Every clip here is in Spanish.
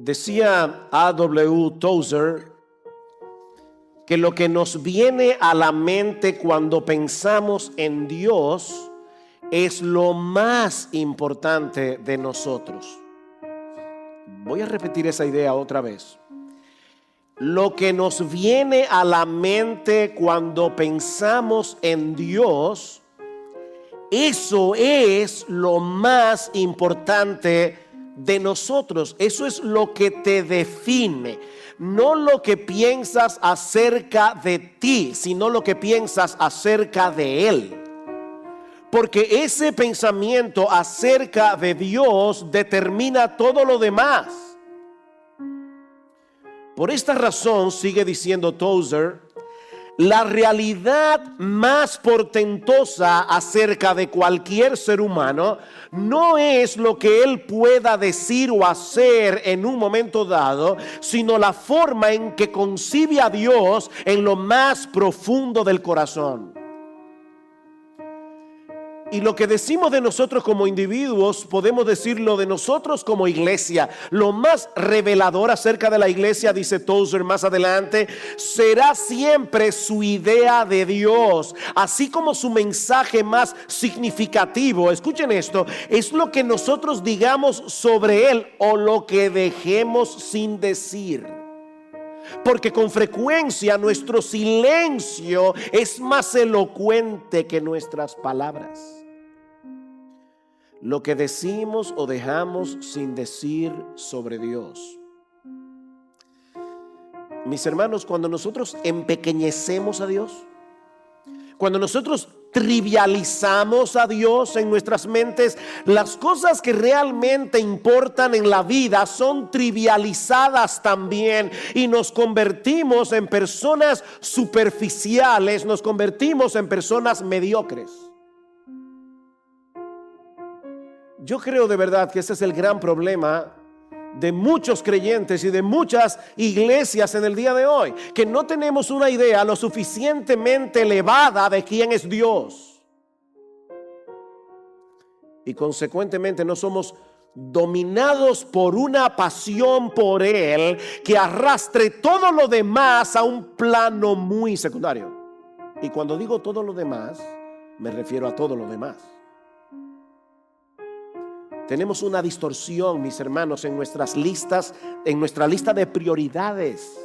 Decía A.W. Tozer que lo que nos viene a la mente cuando pensamos en Dios es lo más importante de nosotros. Voy a repetir esa idea otra vez. Lo que nos viene a la mente cuando pensamos en Dios, eso es lo más importante de nosotros. Eso es lo que te define. No lo que piensas acerca de ti, sino lo que piensas acerca de Él. Porque ese pensamiento acerca de Dios determina todo lo demás. Por esta razón, sigue diciendo Tozer, la realidad más portentosa acerca de cualquier ser humano no es lo que él pueda decir o hacer en un momento dado, sino la forma en que concibe a Dios en lo más profundo del corazón. Y lo que decimos de nosotros como individuos, podemos decirlo de nosotros como iglesia. Lo más revelador acerca de la iglesia, dice Tozer más adelante, será siempre su idea de Dios, así como su mensaje más significativo. Escuchen esto, es lo que nosotros digamos sobre Él o lo que dejemos sin decir. Porque con frecuencia nuestro silencio es más elocuente que nuestras palabras. Lo que decimos o dejamos sin decir sobre Dios. Mis hermanos, cuando nosotros empequeñecemos a Dios, cuando nosotros trivializamos a Dios en nuestras mentes, las cosas que realmente importan en la vida son trivializadas también y nos convertimos en personas superficiales, nos convertimos en personas mediocres. Yo creo de verdad que ese es el gran problema de muchos creyentes y de muchas iglesias en el día de hoy, que no tenemos una idea lo suficientemente elevada de quién es Dios. Y consecuentemente no somos dominados por una pasión por Él que arrastre todo lo demás a un plano muy secundario. Y cuando digo todo lo demás, me refiero a todo lo demás. Tenemos una distorsión, mis hermanos, en nuestras listas, en nuestra lista de prioridades.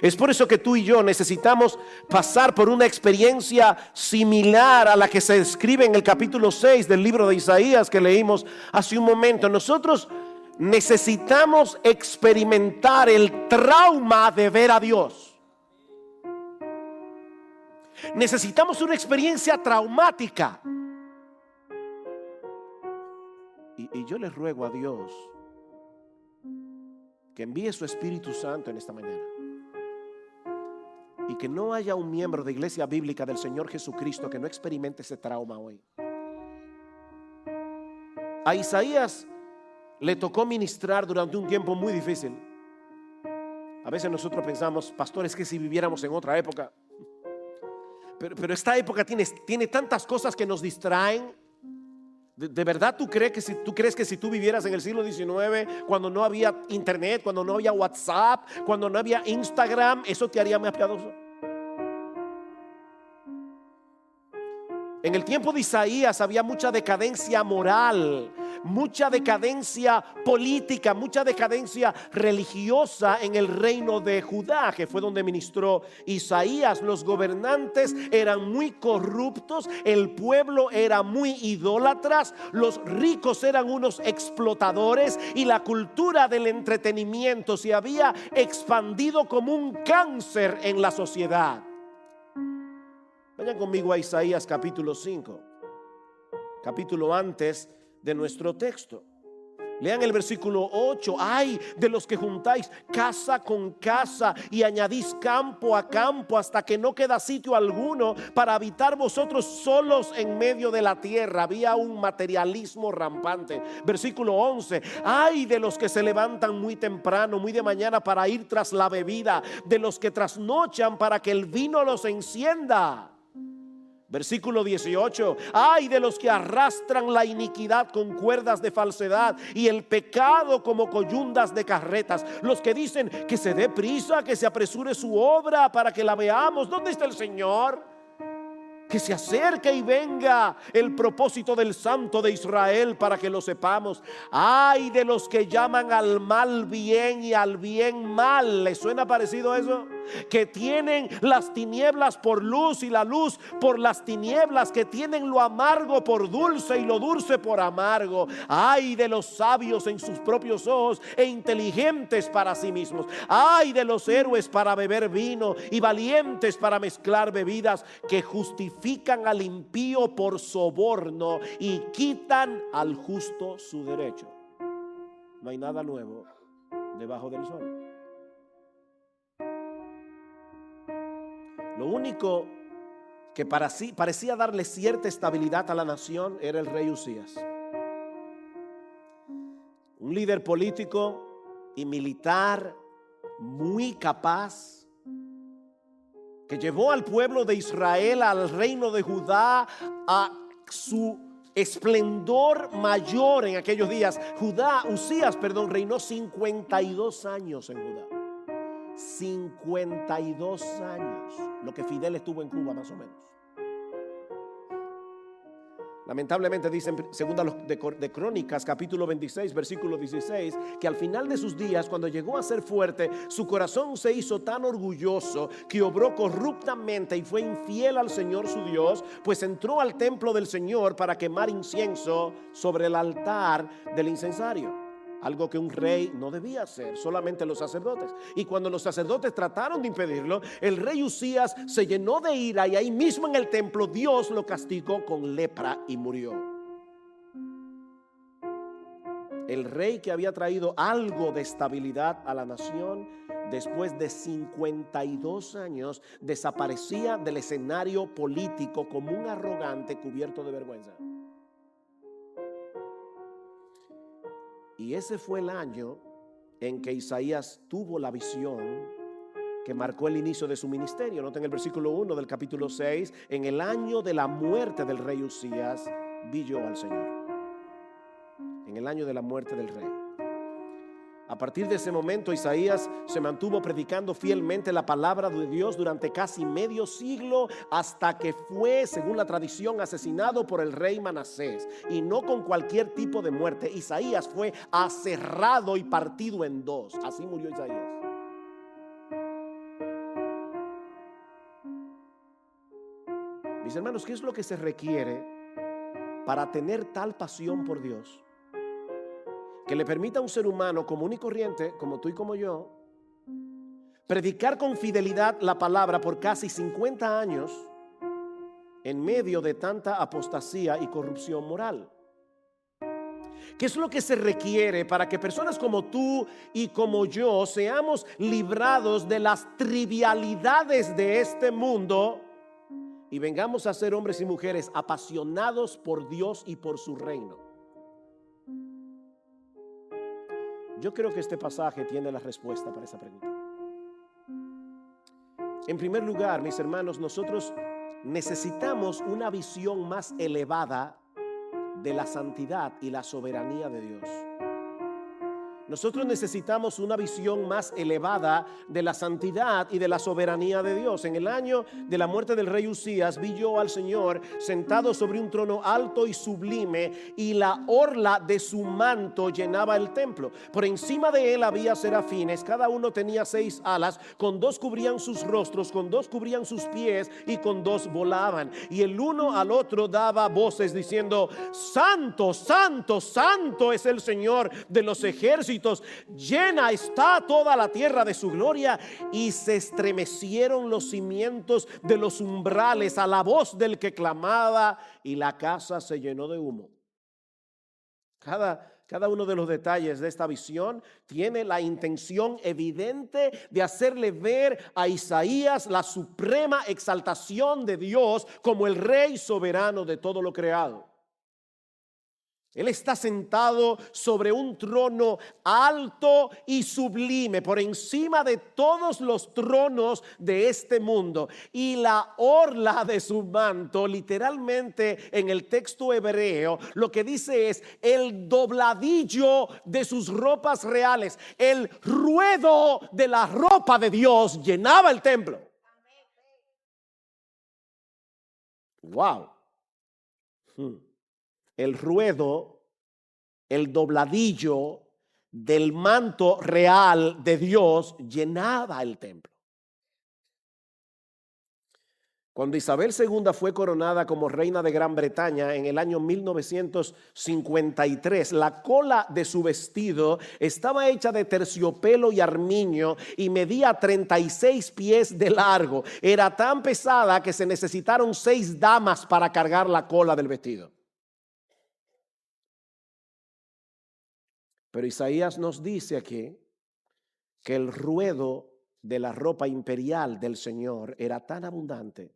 Es por eso que tú y yo necesitamos pasar por una experiencia similar a la que se describe en el capítulo 6 del libro de Isaías que leímos hace un momento. Nosotros necesitamos experimentar el trauma de ver a Dios. Necesitamos una experiencia traumática. Y yo le ruego a Dios que envíe su Espíritu Santo en esta mañana y que no haya un miembro de Iglesia Bíblica del Señor Jesucristo que no experimente ese trauma hoy. A Isaías le tocó ministrar durante un tiempo muy difícil. A veces nosotros pensamos, pastores, que si viviéramos en otra época. Pero esta época tiene tantas cosas que nos distraen. ¿De verdad tú crees que si tú vivieras en el siglo XIX, cuando no había internet, cuando no había WhatsApp, cuando no había Instagram, eso te haría más piadoso? En el tiempo de Isaías había mucha decadencia moral, mucha decadencia política, mucha decadencia religiosa en el reino de Judá, que fue donde ministró Isaías. Los gobernantes eran muy corruptos, el pueblo era muy idólatras, los ricos eran unos explotadores y la cultura del entretenimiento se había expandido como un cáncer en la sociedad. Vayan conmigo a Isaías capítulo 5, capítulo antes de nuestro texto. Lean el versículo 8. Ay de los que juntáis casa con casa y añadís campo a campo hasta que no queda sitio alguno para habitar vosotros solos en medio de la tierra. Había un materialismo rampante. Versículo 11. Ay de los que se levantan muy temprano, muy de mañana para ir tras la bebida, de los que trasnochan para que el vino los encienda. Versículo 18. Ay de los que arrastran la iniquidad con cuerdas de falsedad y el pecado como coyundas de carretas. Los que dicen que se dé prisa, que se apresure su obra para que la veamos. ¿Dónde está el Señor? Que se acerque y venga el propósito del Santo de Israel para que lo sepamos. Ay de los que llaman al mal bien y al bien mal. ¿Les suena parecido a eso? Que tienen las tinieblas por luz y la luz por las tinieblas, que tienen lo amargo por dulce y lo dulce por amargo. Ay de los sabios en sus propios ojos e inteligentes para sí mismos. Ay de los héroes para beber vino y valientes para mezclar bebidas, que justifican al impío por soborno y quitan al justo su derecho. No hay nada nuevo debajo del sol. Lo único que parecía darle cierta estabilidad a la nación era el rey Usías, un líder político y militar muy capaz, que llevó al pueblo de Israel, al reino de Judá, a su esplendor mayor en aquellos días. Usías reinó 52 años en Judá. 52 años, lo que Fidel estuvo en Cuba más o menos. Lamentablemente dice en segunda de Crónicas capítulo 26 versículo 16 que al final de sus días, cuando llegó a ser fuerte, su corazón se hizo tan orgulloso que obró corruptamente y fue infiel al Señor su Dios, pues entró al templo del Señor para quemar incienso sobre el altar del incensario. Algo que un rey no debía hacer, solamente los sacerdotes. Y cuando los sacerdotes trataron de impedirlo, el rey Usías se llenó de ira y ahí mismo en el templo Dios lo castigó con lepra y murió. El rey que había traído algo de estabilidad a la nación, después de 52 años desaparecía del escenario político como un arrogante cubierto de vergüenza. Y ese fue el año en que Isaías tuvo la visión que marcó el inicio de su ministerio. Noten el versículo 1 del capítulo 6. En el año de la muerte del rey Usías, vi yo al Señor. En el año de la muerte del rey. A partir de ese momento, Isaías se mantuvo predicando fielmente la palabra de Dios durante casi medio siglo, hasta que fue, según la tradición, asesinado por el rey Manasés, y no con cualquier tipo de muerte. Isaías fue aserrado y partido en dos. Así murió Isaías. Mis hermanos, ¿qué es lo que se requiere para tener tal pasión por Dios que le permita a un ser humano común y corriente, como tú y como yo, predicar con fidelidad la palabra por casi 50 años en medio de tanta apostasía y corrupción moral? ¿Qué es lo que se requiere para que personas como tú y como yo seamos librados de las trivialidades de este mundo y vengamos a ser hombres y mujeres apasionados por Dios y por su reino? Yo creo que este pasaje tiene la respuesta para esa pregunta. En primer lugar, mis hermanos, nosotros necesitamos una visión más elevada de la santidad y la soberanía de Dios. Nosotros necesitamos una visión más elevada de la santidad y de la soberanía de Dios. En el año de la muerte del rey Usías, vi yo al Señor sentado sobre un trono alto y sublime, y la orla de su manto llenaba el templo. Por encima de él había serafines, cada uno tenía 6 alas, con 2 cubrían sus rostros, con 2 cubrían sus pies y con 2 volaban. Y el uno al otro daba voces diciendo: Santo, santo, santo es el Señor de los ejércitos, llena está toda la tierra de su gloria. Y se estremecieron los cimientos de los umbrales a la voz del que clamaba, y la casa se llenó de humo. Cada uno de los detalles de esta visión tiene la intención evidente de hacerle ver a Isaías la suprema exaltación de Dios como el rey soberano de todo lo creado. Él está sentado sobre un trono alto y sublime, por encima de todos los tronos de este mundo. Y la orla de su manto, literalmente en el texto hebreo, lo que dice es el dobladillo de sus ropas reales. El ruedo de la ropa de Dios llenaba el templo. Wow. El ruedo, el dobladillo del manto real de Dios llenaba el templo. Cuando Isabel II fue coronada como reina de Gran Bretaña en el año 1953, la cola de su vestido estaba hecha de terciopelo y armiño y medía 36 pies de largo. Era tan pesada que se necesitaron 6 damas para cargar la cola del vestido. Pero Isaías nos dice aquí que el ruedo de la ropa imperial del Señor era tan abundante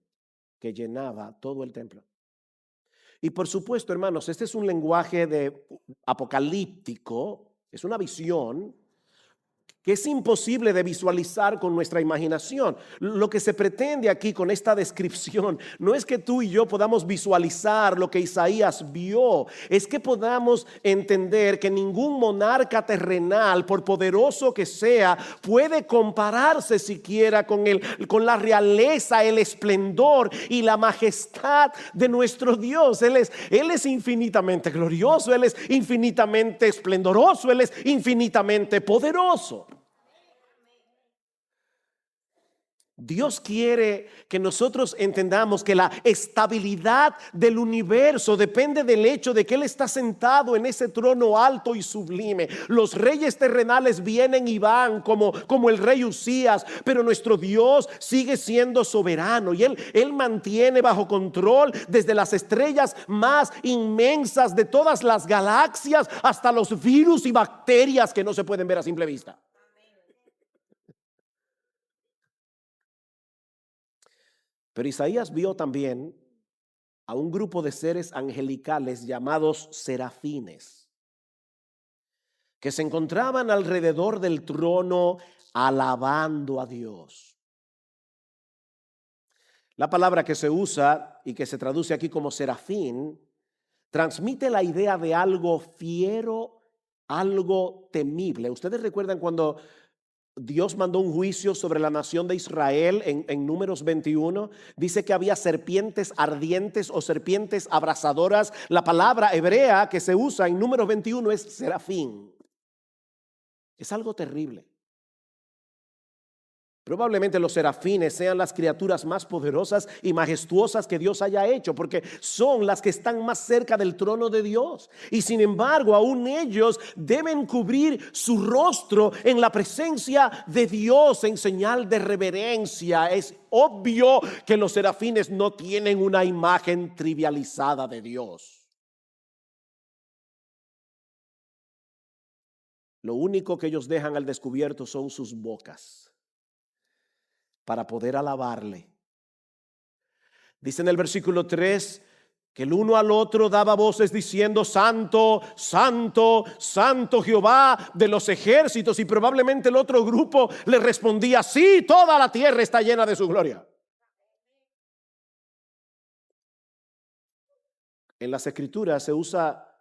que llenaba todo el templo. Y por supuesto, hermanos, este es un lenguaje apocalíptico, es una visión que es imposible de visualizar con nuestra imaginación. Lo que se pretende aquí con esta descripción no es que tú y yo podamos visualizar lo que Isaías vio, es que podamos entender que ningún monarca terrenal, por poderoso que sea, puede compararse siquiera con la realeza, el esplendor y la majestad de nuestro Dios. Él es infinitamente glorioso, Él es infinitamente esplendoroso, Él es infinitamente poderoso. Dios quiere que nosotros entendamos que la estabilidad del universo depende del hecho de que Él está sentado en ese trono alto y sublime. Los reyes terrenales vienen y van como el rey Usías, pero nuestro Dios sigue siendo soberano y Él mantiene bajo control desde las estrellas más inmensas de todas las galaxias hasta los virus y bacterias que no se pueden ver a simple vista. Pero Isaías vio también a un grupo de seres angelicales llamados serafines, que se encontraban alrededor del trono alabando a Dios. La palabra que se usa y que se traduce aquí como serafín transmite la idea de algo fiero, algo temible. ¿Ustedes recuerdan cuando Dios mandó un juicio sobre la nación de Israel en Números 21? Dice que había serpientes ardientes o serpientes abrasadoras. La palabra hebrea que se usa en Números 21 es serafín. Es algo terrible. Probablemente los serafines sean las criaturas más poderosas y majestuosas que Dios haya hecho, porque son las que están más cerca del trono de Dios. Y sin embargo, aún ellos deben cubrir su rostro en la presencia de Dios en señal de reverencia. Es obvio que los serafines no tienen una imagen trivializada de Dios. Lo único que ellos dejan al descubierto son sus bocas para poder alabarle. Dice en el versículo 3 que el uno al otro daba voces diciendo: Santo, Santo, Santo Jehová de los ejércitos. Y probablemente el otro grupo le respondía: sí, toda la tierra está llena de su gloria. En las escrituras se usa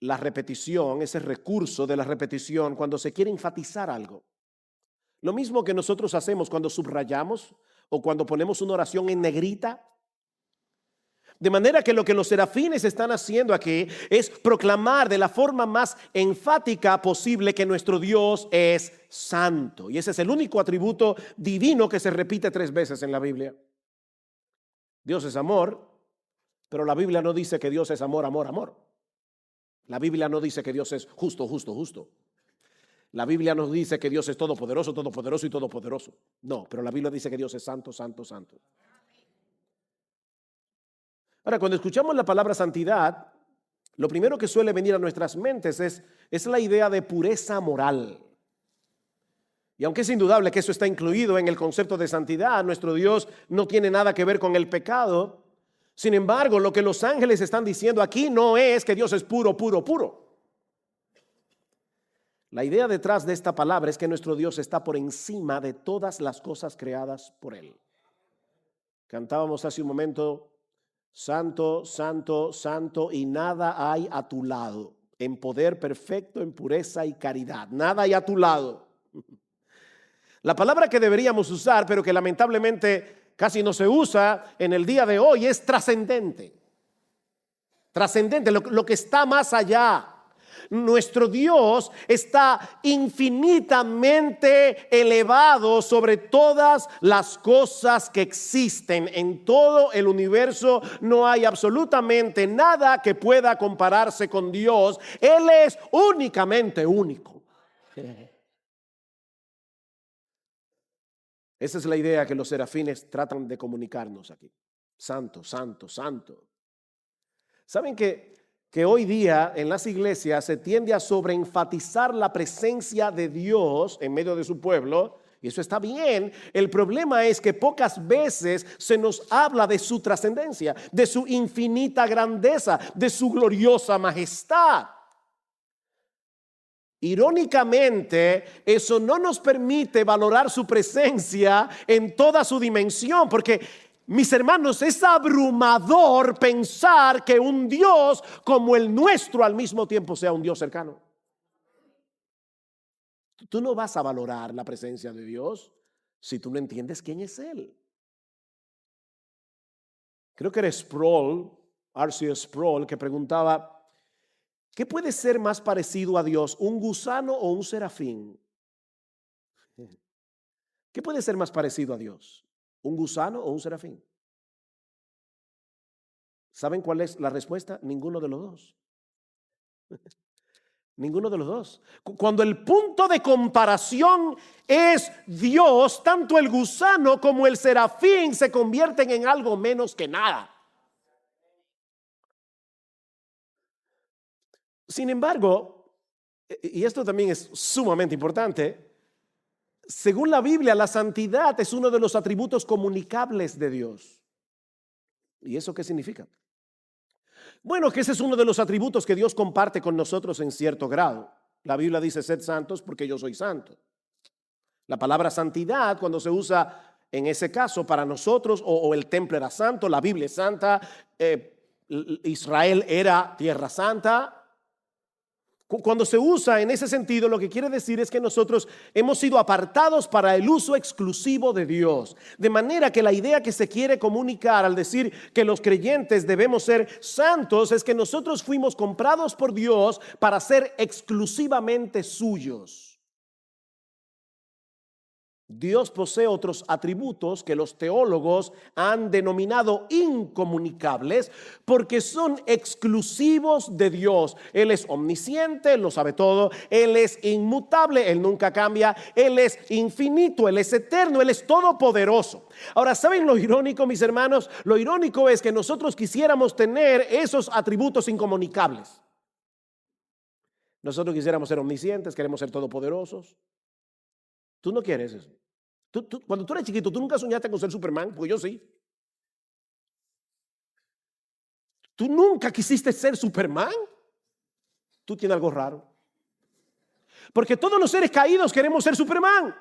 la repetición, ese recurso de la repetición, cuando se quiere enfatizar algo. Lo mismo que nosotros hacemos cuando subrayamos o cuando ponemos una oración en negrita. De manera que lo que los serafines están haciendo aquí es proclamar de la forma más enfática posible que nuestro Dios es santo. Y ese es el único atributo divino que se repite 3 veces en la Biblia. Dios es amor, pero la Biblia no dice que Dios es amor, amor, amor. La Biblia no dice que Dios es justo, justo, justo. La Biblia nos dice que Dios es todopoderoso, todopoderoso y todopoderoso. No, pero la Biblia dice que Dios es santo, santo, santo. Ahora, cuando escuchamos la palabra santidad, lo primero que suele venir a nuestras mentes es la idea de pureza moral. Y aunque es indudable que eso está incluido en el concepto de santidad, nuestro Dios no tiene nada que ver con el pecado. Sin embargo, lo que los ángeles están diciendo aquí no es que Dios es puro, puro, puro. La idea detrás de esta palabra es que nuestro Dios está por encima de todas las cosas creadas por Él. Cantábamos hace un momento, santo, santo, santo, y nada hay a tu lado, en poder perfecto, en pureza y caridad. Nada hay a tu lado. La palabra que deberíamos usar, pero que lamentablemente casi no se usa en el día de hoy, es trascendente. Trascendente, lo que está más allá. Nuestro Dios está infinitamente elevado sobre todas las cosas que existen. En todo el universo no hay absolutamente nada que pueda compararse con Dios. Él es únicamente único. Esa es la idea que los serafines tratan de comunicarnos aquí. Santo, santo, santo. ¿Saben que hoy día en las iglesias se tiende a sobreenfatizar la presencia de Dios en medio de su pueblo? Y eso está bien. El problema es que pocas veces se nos habla de su trascendencia, de su infinita grandeza, de su gloriosa majestad. Irónicamente, eso no nos permite valorar su presencia en toda su dimensión, porque, mis hermanos, es abrumador pensar que un Dios como el nuestro al mismo tiempo sea un Dios cercano. Tú no vas a valorar la presencia de Dios si tú no entiendes quién es Él. Creo que era Sproul, R.C. Sproul, que preguntaba: ¿qué puede ser más parecido a Dios, un gusano o un serafín? ¿Qué puede ser más parecido a Dios, un gusano o un serafín? ¿Saben cuál es la respuesta? Ninguno de los dos. Ninguno de los dos. Cuando el punto de comparación es Dios, tanto el gusano como el serafín se convierten en algo menos que nada. Sin embargo, y esto también es sumamente importante, según la Biblia, la santidad es uno de los atributos comunicables de Dios. ¿Y eso qué significa? Bueno, que ese es uno de los atributos que Dios comparte con nosotros en cierto grado. La Biblia dice: sed santos porque yo soy santo. La palabra santidad, cuando se usa en ese caso para nosotros, o el templo era santo, la Biblia es santa, Israel era tierra santa. Cuando se usa en ese sentido, lo que quiere decir es que nosotros hemos sido apartados para el uso exclusivo de Dios. De manera que la idea que se quiere comunicar al decir que los creyentes debemos ser santos es que nosotros fuimos comprados por Dios para ser exclusivamente suyos. Dios posee otros atributos que los teólogos han denominado incomunicables porque son exclusivos de Dios. Él es omnisciente, Él lo sabe todo. Él es inmutable, Él nunca cambia. Él es infinito, Él es eterno, Él es todopoderoso. Ahora, ¿saben lo irónico, mis hermanos? Lo irónico es que nosotros quisiéramos tener esos atributos incomunicables. Nosotros quisiéramos ser omniscientes, queremos ser todopoderosos. Tú no quieres eso. Cuando tú eres chiquito, ¿tú nunca soñaste con ser Superman? Porque yo sí. ¿Tú nunca quisiste ser Superman? Tú tienes algo raro. Porque todos los seres caídos queremos ser Superman.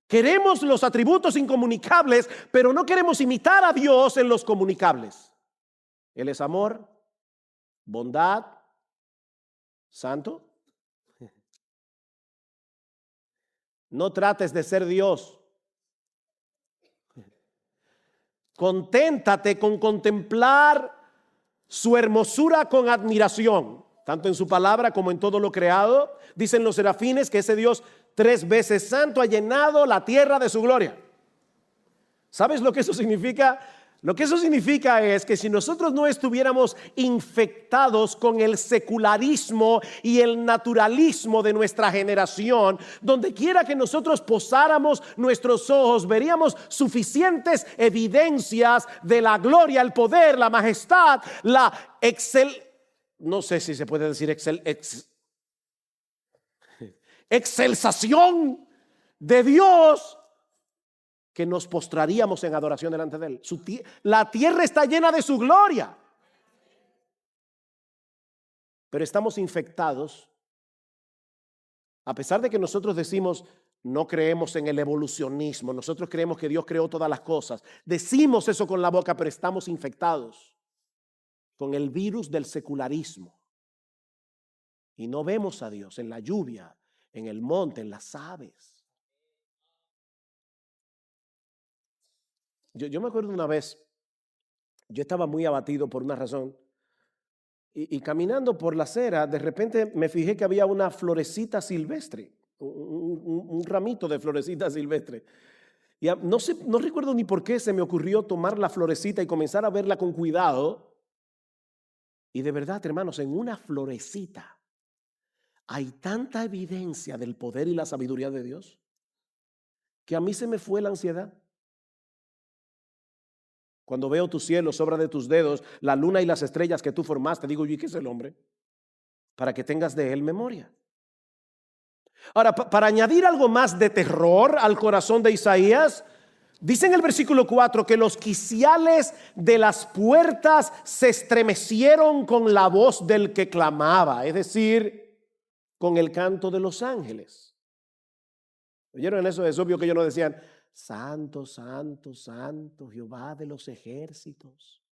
Queremos los atributos incomunicables, pero no queremos imitar a Dios en los comunicables. Él es amor, bondad, santo. No trates de ser Dios. Conténtate con contemplar su hermosura con admiración, tanto en su palabra como en todo lo creado. Dicen los serafines que ese Dios 3 veces santo ha llenado la tierra de su gloria. ¿Sabes lo que eso significa? Lo que eso significa es que si nosotros no estuviéramos infectados con el secularismo y el naturalismo de nuestra generación, donde quiera que nosotros posáramos nuestros ojos, veríamos suficientes evidencias de la gloria, el poder, la majestad, la no sé si se puede decir excelsación de Dios. que nos postraríamos en adoración delante de Él. La tierra está llena de su gloria. Pero estamos infectados. A pesar de que nosotros decimos, no creemos en el evolucionismo, nosotros creemos que Dios creó todas las cosas. Decimos eso con la boca, pero estamos infectados con el virus del secularismo. Y no vemos a Dios en la lluvia, en el monte, en las aves. Yo me acuerdo una vez, yo estaba muy abatido por una razón. Y caminando por la acera, de repente me fijé que había una florecita silvestre, un ramito de florecita silvestre. Y no recuerdo ni por qué se me ocurrió tomar la florecita y comenzar a verla con cuidado. Y de verdad, hermanos, en una florecita hay tanta evidencia del poder y la sabiduría de Dios que a mí se me fue la ansiedad. Cuando veo tu cielo, obra de tus dedos, la luna y las estrellas que tú formaste, digo yo, ¿y qué es el hombre? Para que tengas de él memoria. Ahora, para añadir algo más de terror al corazón de Isaías, dice en el versículo 4 que los quiciales de las puertas se estremecieron con la voz del que clamaba, es decir, con el canto de los ángeles. ¿Oyeron eso? Es obvio que ellos no decían, santo, santo, santo, Jehová de los ejércitos.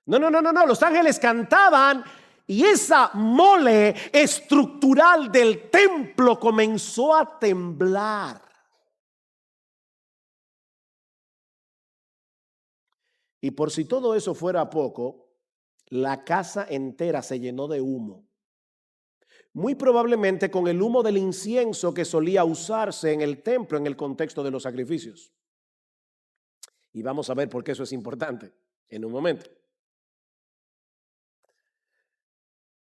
No, los ángeles cantaban y esa mole estructural del templo comenzó a temblar. Y por si todo eso fuera poco, la casa entera se llenó de humo. Muy probablemente con el humo del incienso que solía usarse en el templo en el contexto de los sacrificios. Y vamos a ver por qué eso es importante en un momento.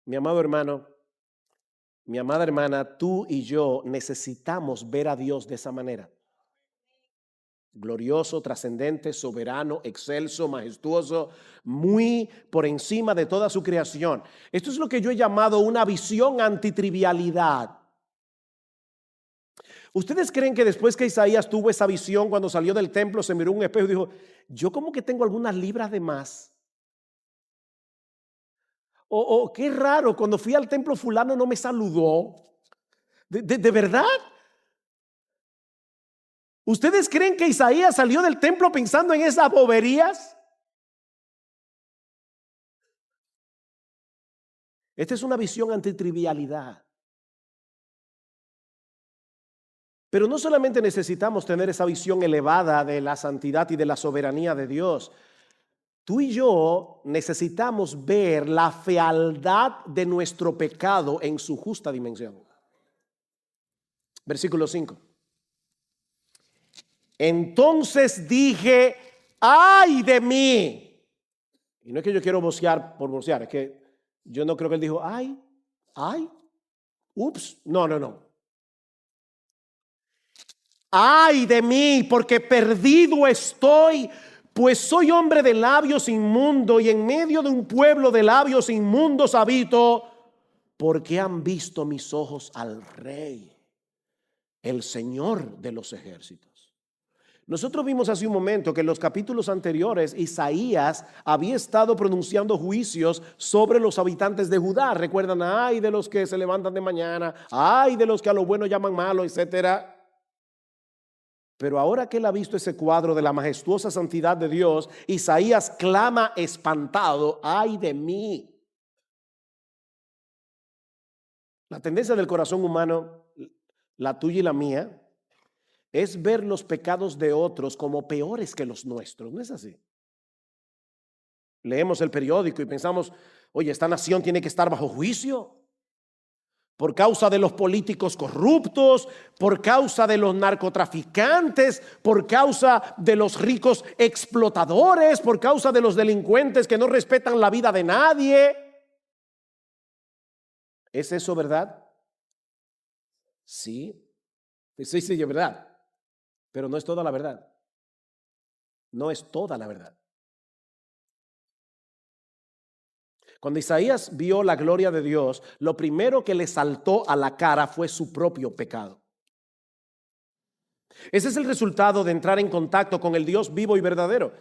Mi amado hermano, mi amada hermana, tú y yo necesitamos ver a Dios de esa manera. Glorioso, trascendente, soberano, excelso, majestuoso, muy por encima de toda su creación. Esto es lo que yo he llamado una visión antitrivialidad. ¿Ustedes creen que después que Isaías tuvo esa visión, cuando salió del templo, se miró en un espejo y dijo, yo como que tengo algunas libras de más? O qué raro, cuando fui al templo fulano no me saludó. ¿De verdad? ¿Ustedes creen que Isaías salió del templo pensando en esas boberías? Esta es una visión antitrivialidad. Pero no solamente necesitamos tener esa visión elevada de la santidad y de la soberanía de Dios. Tú y yo necesitamos ver la fealdad de nuestro pecado en su justa dimensión. Versículo 5. Entonces dije, ¡ay de mí! Y no es que yo quiero vocear por vocear, es que yo no creo que él dijo, ¡ay! Ups, no. ¡Ay de mí! Porque perdido estoy, pues soy hombre de labios inmundos y en medio de un pueblo de labios inmundos habito, porque han visto mis ojos al Rey, el Señor de los ejércitos. Nosotros vimos hace un momento que en los capítulos anteriores Isaías había estado pronunciando juicios sobre los habitantes de Judá. Recuerdan, ay de los que se levantan de mañana, ay de los que a lo bueno llaman malo, etcétera. Pero ahora que él ha visto ese cuadro de la majestuosa santidad de Dios, Isaías clama espantado, ay de mí. La tendencia del corazón humano, la tuya y la mía, es ver los pecados de otros como peores que los nuestros. ¿No es así? Leemos el periódico y pensamos, oye, esta nación tiene que estar bajo juicio por causa de los políticos corruptos, por causa de los narcotraficantes, por causa de los ricos explotadores, por causa de los delincuentes que no respetan la vida de nadie. ¿Es eso verdad? Sí, es verdad. Pero no es toda la verdad. No es toda la verdad. Cuando Isaías vio la gloria de Dios, lo primero que le saltó a la cara fue su propio pecado. Ese es el resultado de entrar en contacto con el Dios vivo y verdadero.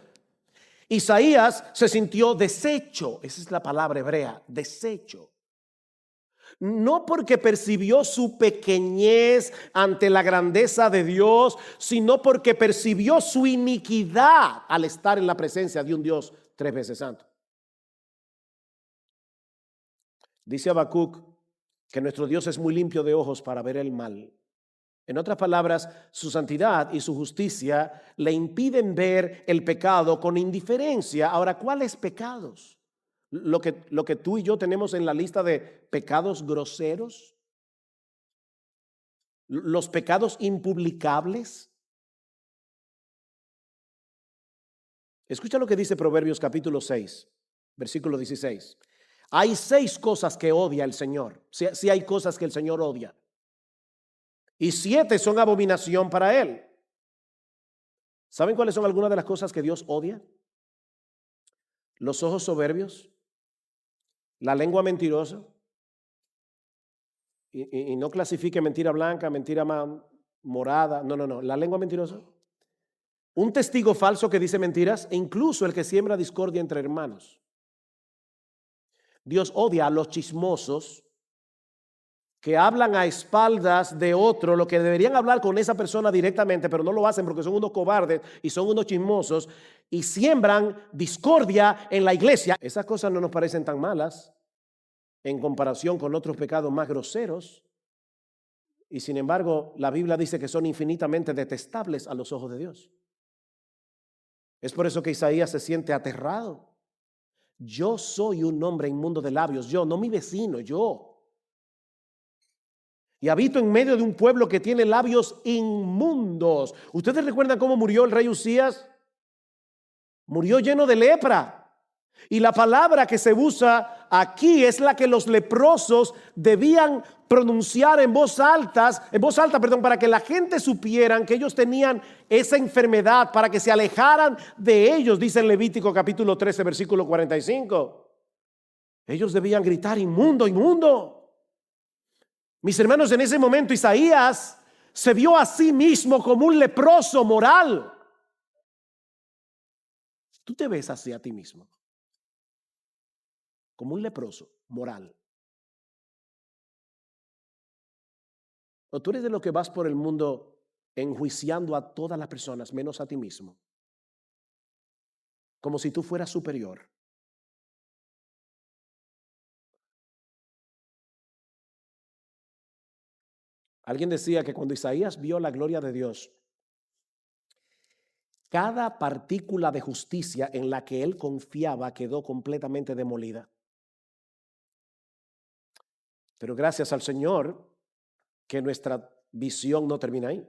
Isaías se sintió deshecho, esa es la palabra hebrea, deshecho. No porque percibió su pequeñez ante la grandeza de Dios, sino porque percibió su iniquidad al estar en la presencia de un Dios 3 veces santo. Dice Habacuc que nuestro Dios es muy limpio de ojos para ver el mal. En otras palabras, su santidad y su justicia le impiden ver el pecado con indiferencia. Ahora, ¿cuáles pecados? Lo que tú y yo tenemos en la lista de pecados groseros, los pecados impublicables. Escucha lo que dice Proverbios capítulo 6, versículo 16. Hay 6 cosas que odia el Señor. Sí hay cosas que el Señor odia. Y 7 son abominación para Él. ¿Saben cuáles son algunas de las cosas que Dios odia? Los ojos soberbios, la lengua mentirosa, y no clasifique mentira blanca, mentira morada, no, la lengua mentirosa, un testigo falso que dice mentiras, e incluso el que siembra discordia entre hermanos. Dios odia a los chismosos que hablan a espaldas de otro lo que deberían hablar con esa persona directamente, pero no lo hacen porque son unos cobardes y son unos chismosos y siembran discordia en la iglesia. Esas cosas no nos parecen tan malas en comparación con otros pecados más groseros, y sin embargo la Biblia dice que son infinitamente detestables a los ojos de Dios. Es por eso que Isaías se siente aterrado. Yo soy un hombre inmundo de labios, yo, no mi vecino, yo. Y habito en medio de un pueblo que tiene labios inmundos. ¿Ustedes recuerdan cómo murió el rey Usías? Murió lleno de lepra. Y la palabra que se usa aquí es la que los leprosos debían pronunciar en voz alta, para que la gente supieran que ellos tenían esa enfermedad, para que se alejaran de ellos, dice en Levítico capítulo 13, versículo 45. Ellos debían gritar: inmundo, inmundo. Mis hermanos, en ese momento Isaías se vio a sí mismo como un leproso moral. ¿Tú te ves así a ti mismo? Como un leproso moral. ¿O tú eres de los que vas por el mundo enjuiciando a todas las personas menos a ti mismo? Como si tú fueras superior. Alguien decía que cuando Isaías vio la gloria de Dios, cada partícula de justicia en la que él confiaba quedó completamente demolida. Pero gracias al Señor que nuestra visión no termina ahí.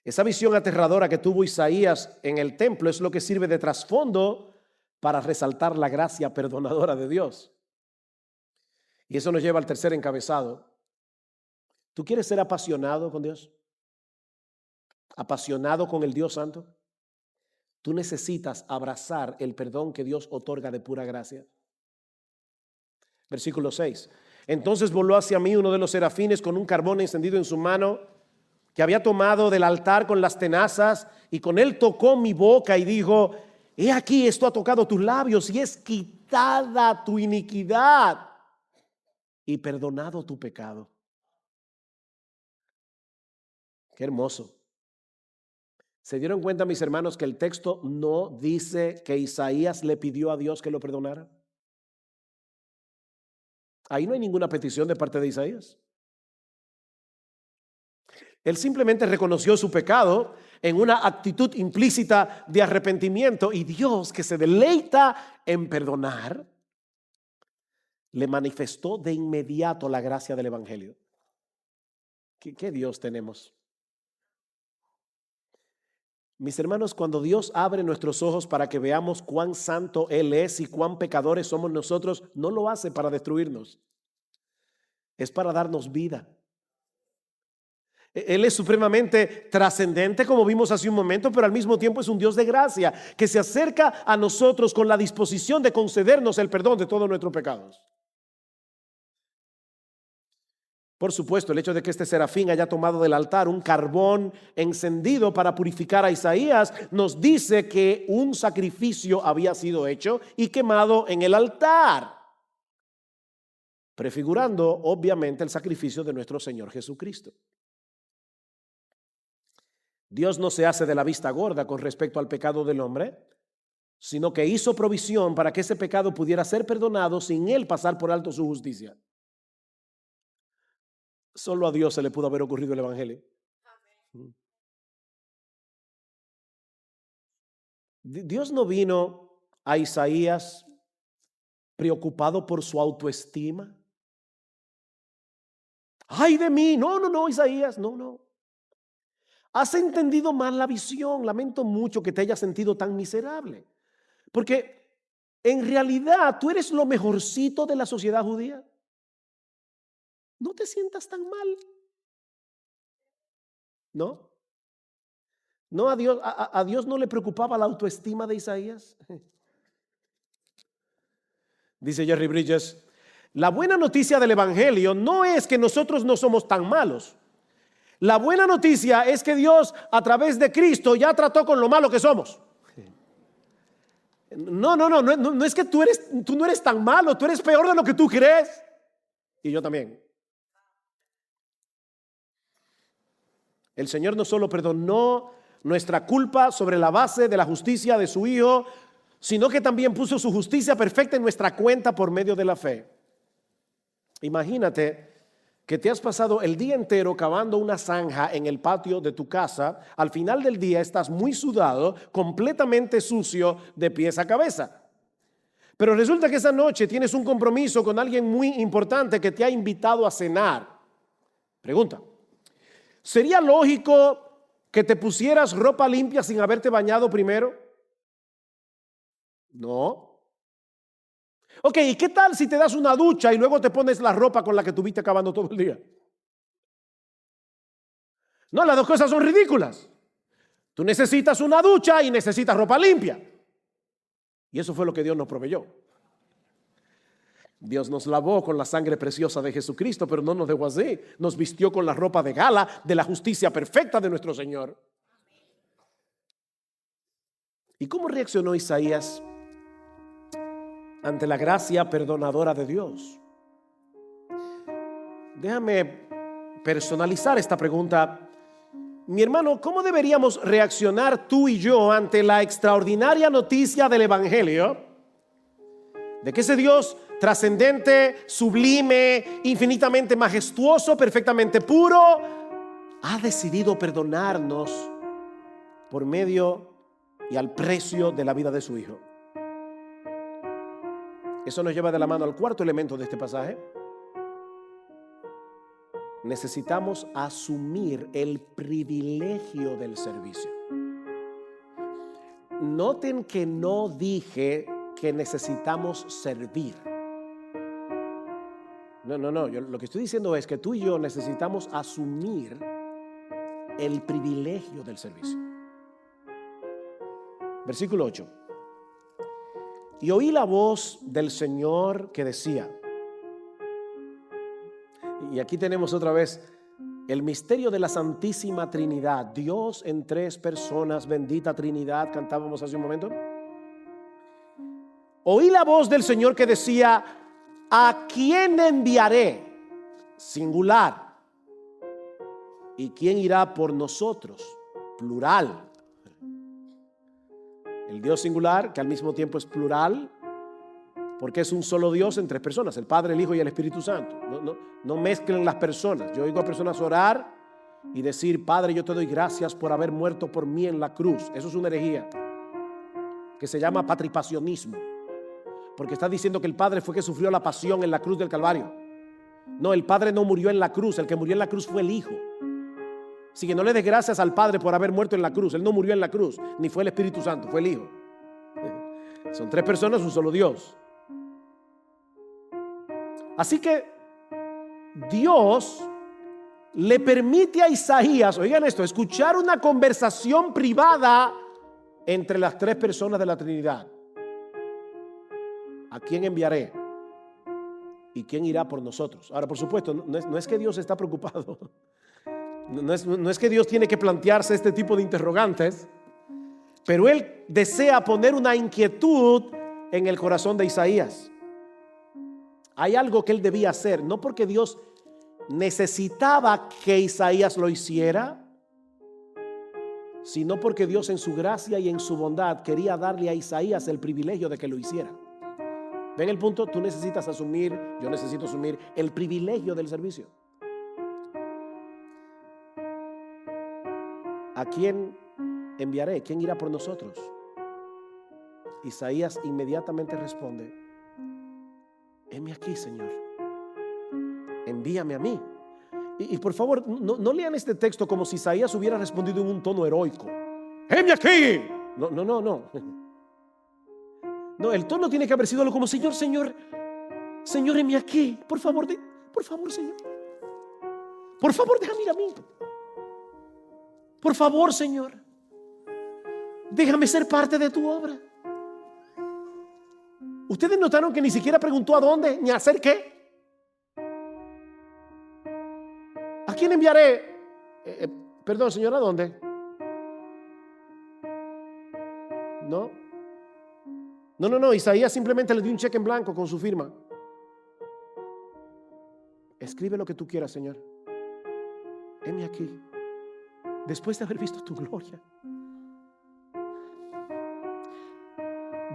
Esa visión aterradora que tuvo Isaías en el templo es lo que sirve de trasfondo para resaltar la gracia perdonadora de Dios. Y eso nos lleva al tercer encabezado. ¿Tú quieres ser apasionado con Dios? ¿Apasionado con el Dios Santo? Tú necesitas abrazar el perdón que Dios otorga de pura gracia. Versículo 6. Entonces voló hacia mí uno de los serafines con un carbón encendido en su mano, que había tomado del altar con las tenazas, y con él tocó mi boca y dijo: he aquí, esto ha tocado tus labios y es quitada tu iniquidad y perdonado tu pecado. Qué hermoso. ¿Se dieron cuenta, mis hermanos, que el texto no dice que Isaías le pidió a Dios que lo perdonara? Ahí no hay ninguna petición de parte de Isaías. Él simplemente reconoció su pecado en una actitud implícita de arrepentimiento, y Dios, que se deleita en perdonar, le manifestó de inmediato la gracia del evangelio. ¿Qué Dios tenemos? Mis hermanos, cuando Dios abre nuestros ojos para que veamos cuán santo Él es y cuán pecadores somos nosotros, no lo hace para destruirnos, es para darnos vida. Él es supremamente trascendente, como vimos hace un momento, pero al mismo tiempo es un Dios de gracia que se acerca a nosotros con la disposición de concedernos el perdón de todos nuestros pecados. Por supuesto, el hecho de que este serafín haya tomado del altar un carbón encendido para purificar a Isaías nos dice que un sacrificio había sido hecho y quemado en el altar, prefigurando obviamente el sacrificio de nuestro Señor Jesucristo. Dios no se hace de la vista gorda con respecto al pecado del hombre, sino que hizo provisión para que ese pecado pudiera ser perdonado sin él pasar por alto su justicia. Solo a Dios se le pudo haber ocurrido el evangelio. Dios no vino a Isaías preocupado por su autoestima. Ay de mí, no, Isaías, no. Has entendido mal la visión. Lamento mucho que te hayas sentido tan miserable, porque en realidad tú eres lo mejorcito de la sociedad judía. No te sientas tan mal. No, a Dios no le preocupaba la autoestima de Isaías. Dice Jerry Bridges, la buena noticia del evangelio no es que nosotros no somos tan malos. La buena noticia es que Dios a través de Cristo ya trató con lo malo que somos. No es que tú no eres tan malo, tú eres peor de lo que tú crees. Y yo también. El Señor no solo perdonó nuestra culpa sobre la base de la justicia de su Hijo, sino que también puso su justicia perfecta en nuestra cuenta por medio de la fe. Imagínate que te has pasado el día entero cavando una zanja en el patio de tu casa. Al final del día estás muy sudado, completamente sucio de pies a cabeza. Pero resulta que esa noche tienes un compromiso con alguien muy importante que te ha invitado a cenar. Pregunta: ¿sería lógico que te pusieras ropa limpia sin haberte bañado primero? No. Ok, ¿y qué tal si te das una ducha y luego te pones la ropa con la que tuviste acabando todo el día? No, las dos cosas son ridículas. Tú necesitas una ducha y necesitas ropa limpia. Y eso fue lo que Dios nos proveyó. Dios nos lavó con la sangre preciosa de Jesucristo, pero no nos dejó así. Nos vistió con la ropa de gala de la justicia perfecta de nuestro Señor. ¿Y cómo reaccionó Isaías ante la gracia perdonadora de Dios? Déjame personalizar esta pregunta. Mi hermano, ¿cómo deberíamos reaccionar tú y yo ante la extraordinaria noticia del evangelio de que ese Dios trascendente, sublime, infinitamente majestuoso, perfectamente puro, ha decidido perdonarnos por medio y al precio de la vida de su Hijo? Eso nos lleva de la mano al cuarto elemento de este pasaje. Necesitamos asumir el privilegio del servicio. Noten que no dije que necesitamos servir. No. Yo lo que estoy diciendo es que tú y yo necesitamos asumir el privilegio del servicio. Versículo 8. Y oí la voz del Señor que decía, y aquí tenemos otra vez el misterio de la Santísima Trinidad, Dios en tres personas, bendita Trinidad, cantábamos hace un momento. Oí la voz del Señor que decía, ¿a quién enviaré? Singular. ¿Y quién irá por nosotros? Plural. El Dios singular, que al mismo tiempo es plural, porque es un solo Dios en tres personas, el Padre, el Hijo y el Espíritu Santo. No mezclen las personas. Yo oigo a personas orar y decir, Padre, yo te doy gracias por haber muerto por mí en la cruz. Eso es una herejía que se llama patripasionismo, porque está diciendo que el Padre fue que sufrió la pasión en la cruz del Calvario. No, el Padre no murió en la cruz, el que murió en la cruz fue el Hijo. Así que no le des gracias al Padre por haber muerto en la cruz. Él no murió en la cruz, ni fue el Espíritu Santo, fue el Hijo. Son tres personas, un solo Dios. Así que Dios le permite a Isaías, oigan esto, escuchar una conversación privada entre las tres personas de la Trinidad. ¿A quién enviaré? ¿y quién irá por nosotros? Ahora, por supuesto, no es que Dios está preocupado. No es que Dios tiene que plantearse este tipo de interrogantes, pero Él desea poner una inquietud en el corazón de Isaías. Hay algo que Él debía hacer, no porque Dios necesitaba que Isaías lo hiciera, sino porque Dios en su gracia y en su bondad quería darle a Isaías el privilegio de que lo hiciera. ¿Ven el punto? Tú necesitas asumir, yo necesito asumir el privilegio del servicio. ¿A quién enviaré? ¿Quién irá por nosotros? Isaías inmediatamente responde: heme aquí, Señor, envíame a mí. Y por favor, no lean este texto como si Isaías hubiera respondido en un tono heroico: heme aquí. No. No, el tono tiene que haber sido algo como: Señor, heme aquí. Por favor, Señor. Por favor, déjame ir a mí. Por favor, Señor, déjame ser parte de tu obra. Ustedes notaron que ni siquiera preguntó a dónde ni a hacer qué. ¿A quién enviaré? Perdón, Señor, ¿a dónde? No. Isaías simplemente le dio un cheque en blanco con su firma. Escribe lo que tú quieras, Señor. Heme aquí. Después de haber visto tu gloria,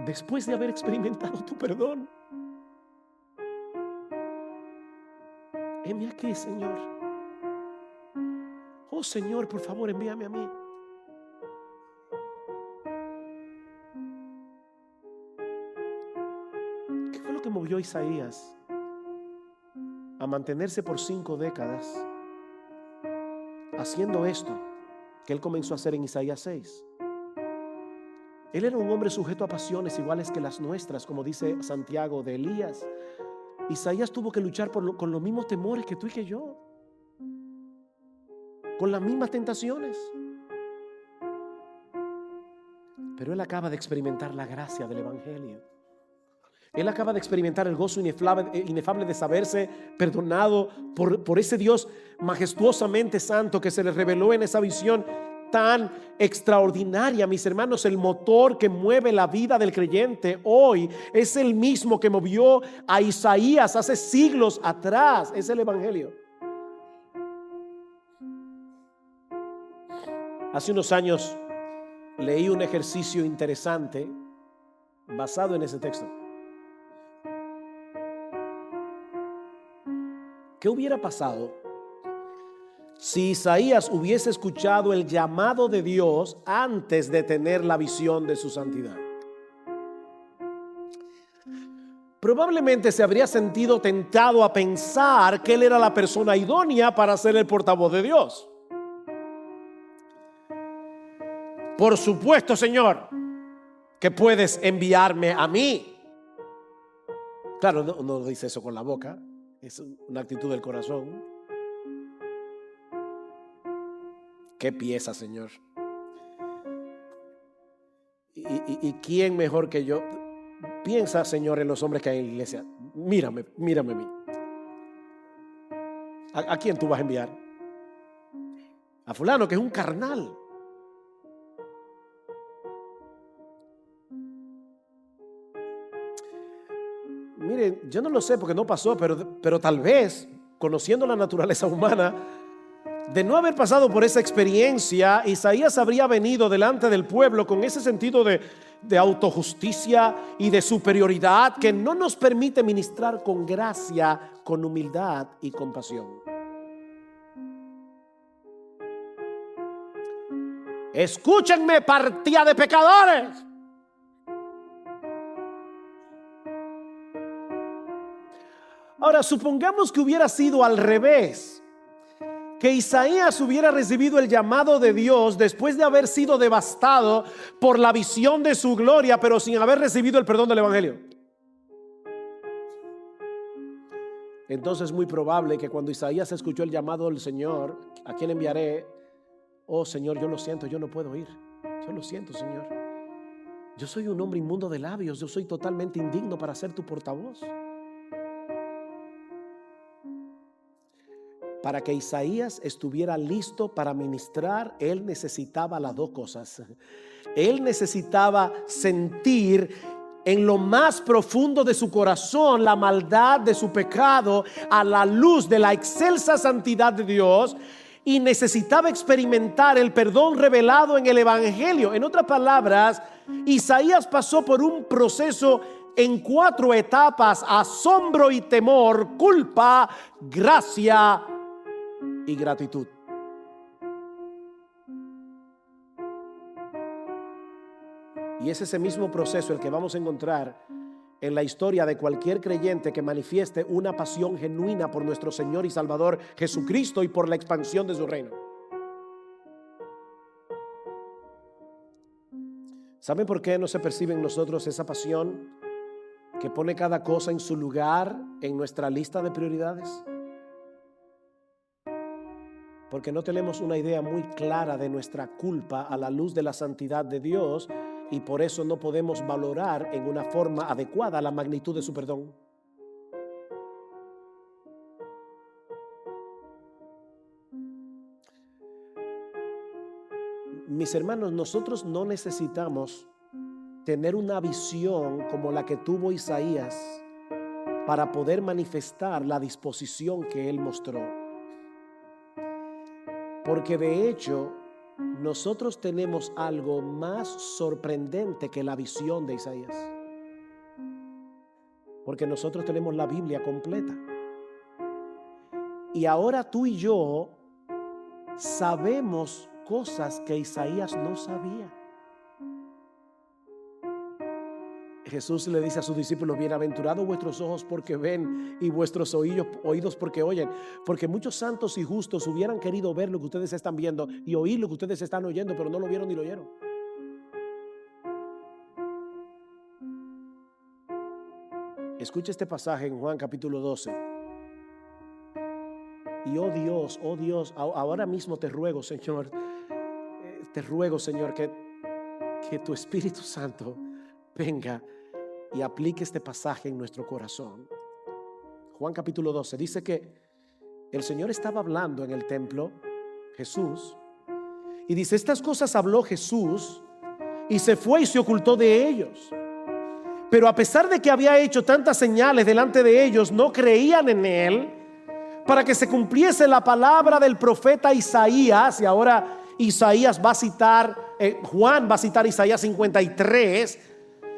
después de haber experimentado tu perdón, heme aquí, Señor. Oh, Señor, por favor, envíame a mí. ¿Qué fue lo que movió a Isaías a mantenerse por 5 décadas haciendo esto que él comenzó a hacer en Isaías 6? Él era un hombre sujeto a pasiones iguales que las nuestras, como dice Santiago de Elías. Isaías tuvo que luchar con los mismos temores que tú y que yo, con las mismas tentaciones. Pero él acaba de experimentar la gracia del Evangelio. Él acaba de experimentar el gozo inefable de saberse perdonado por ese Dios majestuosamente santo que se le reveló en esa visión tan extraordinaria. Mis hermanos, el motor que mueve la vida del creyente hoy es el mismo que movió a Isaías hace siglos atrás. Es el Evangelio. Hace unos años leí un ejercicio interesante basado en ese texto. ¿Qué hubiera pasado si Isaías hubiese escuchado el llamado de Dios antes de tener la visión de su santidad? Probablemente se habría sentido tentado a pensar que él era la persona idónea para ser el portavoz de Dios. Por supuesto, Señor, que puedes enviarme a mí. Claro, no dice eso con la boca, es una actitud del corazón. ¿Qué pieza, Señor? ¿Y quién mejor que yo? Piensa, Señor, en los hombres que hay en la iglesia. Mírame a mí. ¿A quién tú vas a enviar? A fulano, que es un carnal. Miren, yo no lo sé porque no pasó, pero tal vez, conociendo la naturaleza humana, de no haber pasado por esa experiencia, Isaías habría venido delante del pueblo con ese sentido de autojusticia y de superioridad que no nos permite ministrar con gracia, con humildad y compasión. Escúchenme, partida de pecadores. Ahora, supongamos que hubiera sido al revés, que Isaías hubiera recibido el llamado de Dios después de haber sido devastado por la visión de su gloria, pero sin haber recibido el perdón del Evangelio. Entonces es muy probable que cuando Isaías escuchó el llamado del Señor: ¿a quién enviaré? Oh, Señor, yo lo siento, yo no puedo ir. Yo lo siento, Señor. Yo soy un hombre inmundo de labios, yo soy totalmente indigno para ser tu portavoz. Para que Isaías estuviera listo para ministrar, él necesitaba las dos cosas. Él necesitaba sentir en lo más profundo de su corazón la maldad de su pecado a la luz de la excelsa santidad de Dios, y necesitaba experimentar el perdón revelado en el Evangelio. En otras palabras, Isaías pasó por un proceso en 4 etapas: asombro y temor, culpa, gracia y gratitud. Y es ese mismo proceso el que vamos a encontrar en la historia de cualquier creyente que manifieste una pasión genuina por nuestro Señor y Salvador Jesucristo y por la expansión de su reino. ¿Saben por qué no se percibe en nosotros esa pasión que pone cada cosa en su lugar en nuestra lista de prioridades? Porque no tenemos una idea muy clara de nuestra culpa a la luz de la santidad de Dios, y por eso no podemos valorar en una forma adecuada la magnitud de su perdón. Mis hermanos, nosotros no necesitamos tener una visión como la que tuvo Isaías para poder manifestar la disposición que él mostró. Porque de hecho, nosotros tenemos algo más sorprendente que la visión de Isaías. Porque nosotros tenemos la Biblia completa. Y ahora tú y yo sabemos cosas que Isaías no sabía. Jesús le dice a sus discípulos: bienaventurados vuestros ojos porque ven y vuestros oídos porque oyen. Porque muchos santos y justos hubieran querido ver lo que ustedes están viendo y oír lo que ustedes están oyendo, pero no lo vieron ni lo oyeron. Escucha este pasaje en Juan capítulo 12. Y oh Dios, ahora mismo te ruego, Señor, que tu Espíritu Santo venga y aplique este pasaje en nuestro corazón. Juan capítulo 12 dice que el Señor estaba hablando en el templo, Jesús, y dice: estas cosas habló Jesús y se fue y se ocultó de ellos. Pero a pesar de que había hecho tantas señales delante de ellos, no creían en él, para que se cumpliese la palabra del profeta Isaías. Y ahora Isaías va a citar, Juan va a citar Isaías 53,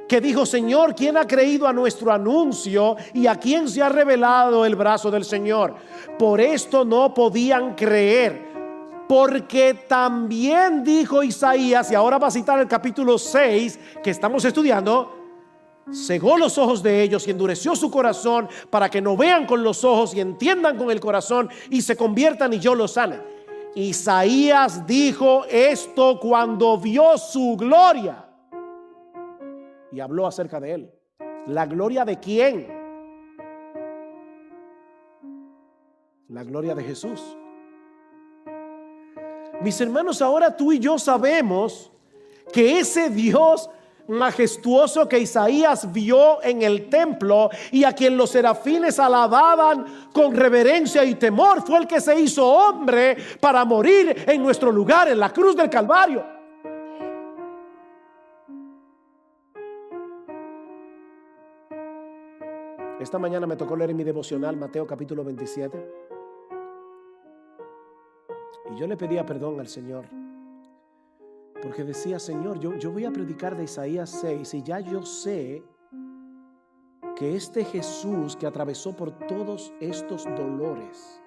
que dijo: Señor, ¿quién ha creído a nuestro anuncio y a quién se ha revelado el brazo del Señor? Por esto no podían creer, porque también dijo Isaías, y ahora va a citar el capítulo 6 que estamos estudiando: cegó los ojos de ellos y endureció su corazón, para que no vean con los ojos y entiendan con el corazón y se conviertan y yo los sane. Isaías dijo esto cuando vio su gloria y habló acerca de él. ¿La gloria de quién? La gloria de Jesús. Mis hermanos, ahora tú y yo sabemos que ese Dios majestuoso que Isaías vio en el templo y a quien los serafines alababan con reverencia y temor, fue el que se hizo hombre para morir en nuestro lugar en la cruz del Calvario. Esta mañana me tocó leer en mi devocional Mateo capítulo 27, y yo le pedía perdón al Señor, porque decía: Señor, yo voy a predicar de Isaías 6 y ya yo sé que este Jesús que atravesó por todos estos dolores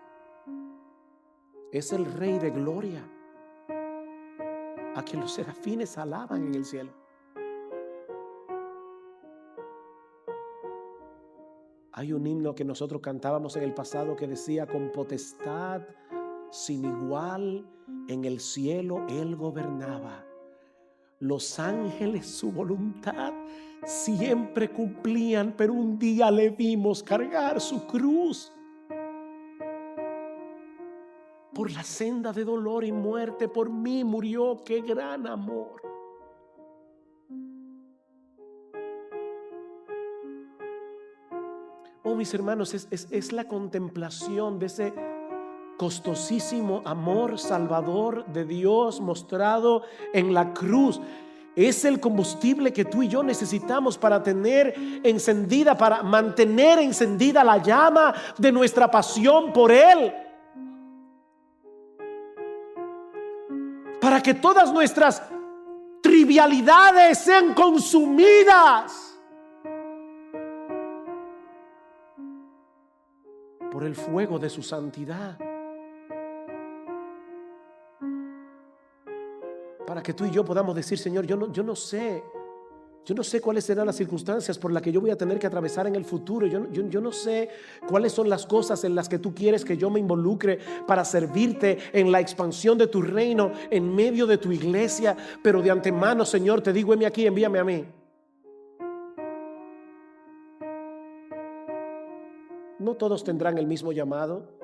es el Rey de gloria, a quien los serafines alaban en el cielo. Hay un himno que nosotros cantábamos en el pasado que decía: con potestad sin igual en el cielo Él gobernaba. Los ángeles su voluntad siempre cumplían, pero un día le vimos cargar su cruz. Por la senda de dolor y muerte por mí murió, qué gran amor. Oh, mis hermanos, es la contemplación de costosísimo amor salvador de Dios mostrado en la cruz. Es el combustible que tú y yo necesitamos para para mantener encendida la llama de nuestra pasión por Él. Para que todas nuestras trivialidades sean consumidas por el fuego de su santidad. Para que tú y yo podamos decir: Señor, yo no sé cuáles serán las circunstancias por las que yo voy a tener que atravesar en el futuro. Yo no sé cuáles son las cosas en las que tú quieres que yo me involucre para servirte en la expansión de tu reino en medio de tu iglesia. Pero de antemano, Señor, te digo: heme aquí, envíame a mí. No todos tendrán el mismo llamado.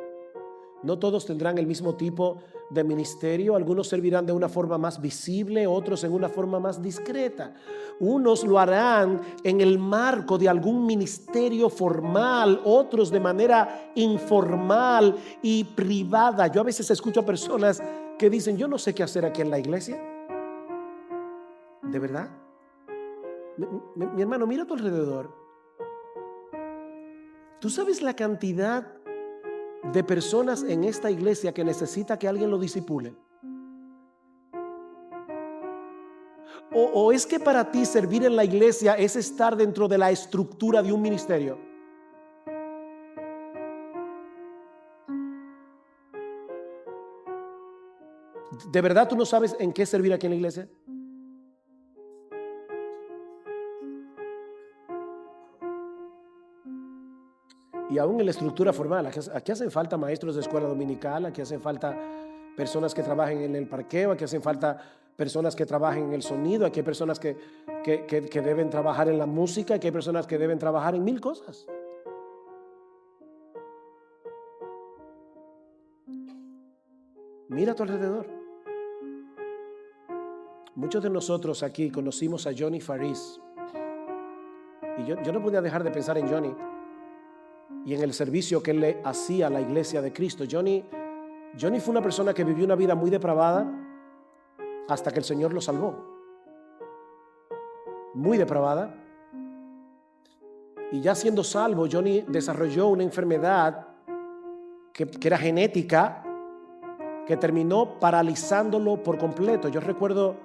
No todos tendrán el mismo tipo de ministerio. Algunos servirán de una forma más visible, otros en una forma más discreta. Unos lo harán en el marco de algún ministerio formal, otros de manera informal y privada. Yo a veces escucho a personas que dicen: yo no sé qué hacer aquí en la iglesia. ¿De verdad? Mi hermano, mira a tu alrededor. ¿Tú sabes la cantidad de personas en esta iglesia que necesita que alguien lo discipule? ¿O es que para ti servir en la iglesia es estar dentro de la estructura de un ministerio? ¿De verdad tú no sabes en qué servir aquí en la iglesia? Y aún en la estructura formal, aquí hacen falta maestros de escuela dominical, aquí hacen falta personas que trabajen en el parqueo, aquí hacen falta personas que trabajen en el sonido, aquí hay personas que deben trabajar en la música, aquí hay personas que deben trabajar en mil cosas. Mira a tu alrededor. Muchos de nosotros aquí conocimos a Johnny Faris, y yo no podía dejar de pensar en Johnny y en el servicio que él le hacía a la iglesia de Cristo. Johnny fue una persona que vivió una vida muy depravada hasta que el Señor lo salvó. Muy depravada. Y ya siendo salvo, Johnny desarrolló una enfermedad que era genética, que terminó paralizándolo por completo. Yo recuerdo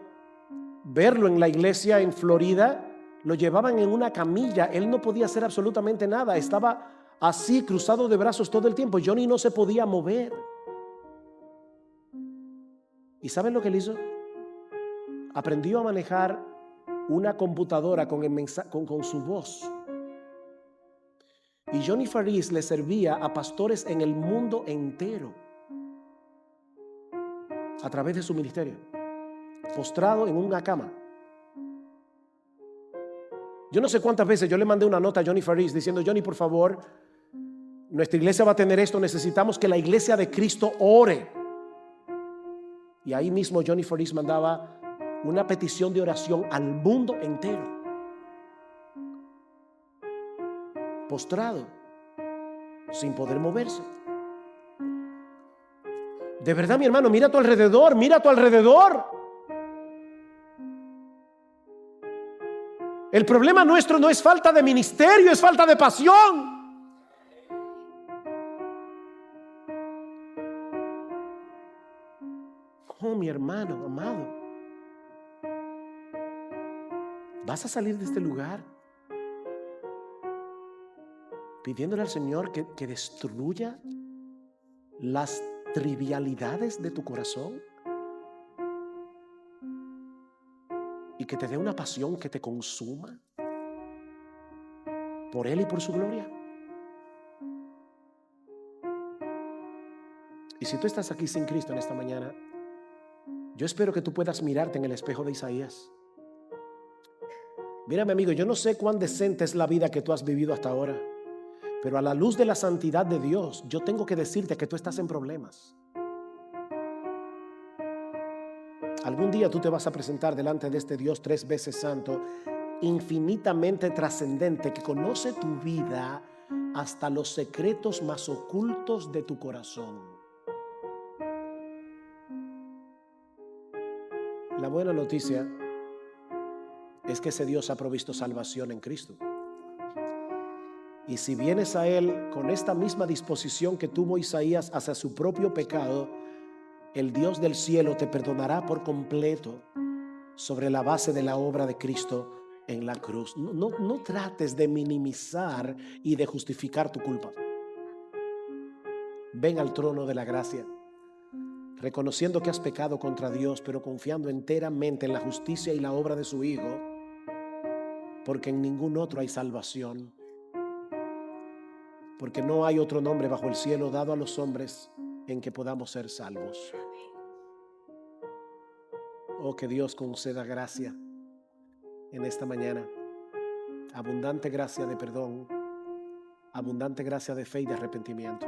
verlo en la iglesia en Florida. Lo llevaban en una camilla. Él no podía hacer absolutamente nada. Estaba así, cruzado de brazos todo el tiempo. Johnny no se podía mover. ¿Y saben lo que él hizo? Aprendió a manejar una computadora con su voz. Y Johnny Faris le servía a pastores en el mundo entero a través de su ministerio, postrado en una cama. Yo no sé cuántas veces yo le mandé una nota a Johnny Faris diciendo: Johnny, por favor, nuestra iglesia va a tener esto, necesitamos que la iglesia de Cristo ore. Y ahí mismo Johnny Faris mandaba una petición de oración al mundo entero, postrado, sin poder moverse. De verdad, mi hermano, mira a tu alrededor, mira a tu alrededor. El problema nuestro no es falta de ministerio, es falta de pasión. Oh, mi hermano amado, vas a salir de este lugar pidiéndole al Señor que destruya las trivialidades de tu corazón y que te dé una pasión que te consuma por Él y por su gloria. Y si tú estás aquí sin Cristo en esta mañana, yo espero que tú puedas mirarte en el espejo de Isaías. Mira, mi amigo, yo no sé cuán decente es la vida que tú has vivido hasta ahora, pero a la luz de la santidad de Dios, yo tengo que decirte que tú estás en problemas. Algún día tú te vas a presentar delante de este Dios 3 veces santo, infinitamente trascendente, que conoce tu vida hasta los secretos más ocultos de tu corazón. La buena noticia es que ese Dios ha provisto salvación en Cristo. Y si vienes a Él con esta misma disposición que tuvo Isaías hacia su propio pecado, el Dios del cielo te perdonará por completo sobre la base de la obra de Cristo en la cruz. No trates de minimizar y de justificar tu culpa. Ven al trono de la gracia, reconociendo que has pecado contra Dios, pero confiando enteramente en la justicia y la obra de su Hijo, porque en ningún otro hay salvación, porque no hay otro nombre bajo el cielo dado a los hombres en que podamos ser salvos. Oh, que Dios conceda gracia en esta mañana, abundante gracia de perdón, abundante gracia de fe y de arrepentimiento.